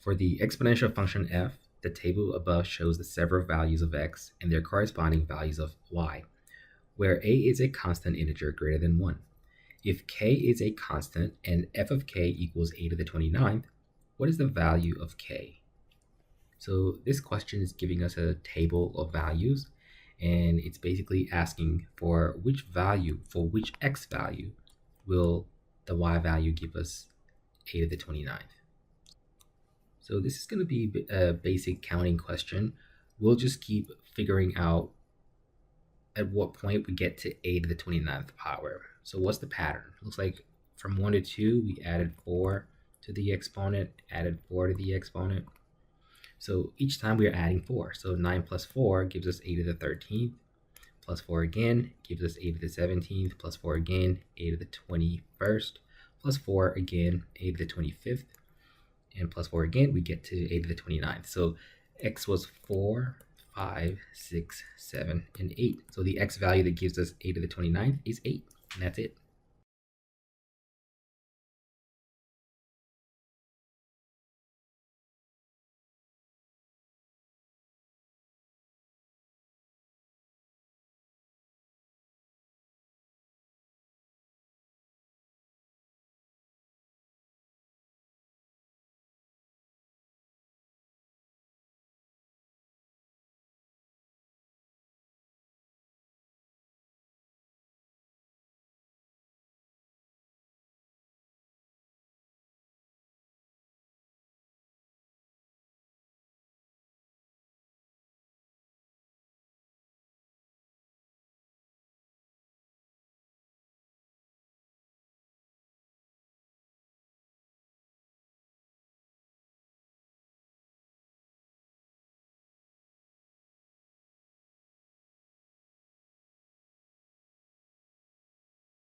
For the exponential function f, the table above shows the several values of x and their corresponding values of y, where a is a constant integer greater than 1. If k is a constant and f of k equals a to the 29th, what is the value of k? So this question is giving us a table of values, and it's basically asking for which value, for which x value, will the y value give us a to the 29th. So this is going to be a basic counting question. We'll just keep figuring out at what point we get to a to the 29th power. So what's the pattern? Looks like from 1 to 2, we added 4 to the exponent, added 4 to the exponent. So each time we are adding 4. So 9 plus 4 gives us a to the 13th, plus 4 again gives us a to the 17th, plus 4 again, a to the 21st, plus 4 again, a to the 25th, and plus 4 again, we get to a to the 29th. So x was 4, 5, 6, 7, and 8. So the x value that gives us a to the 29th is 8, and that's it.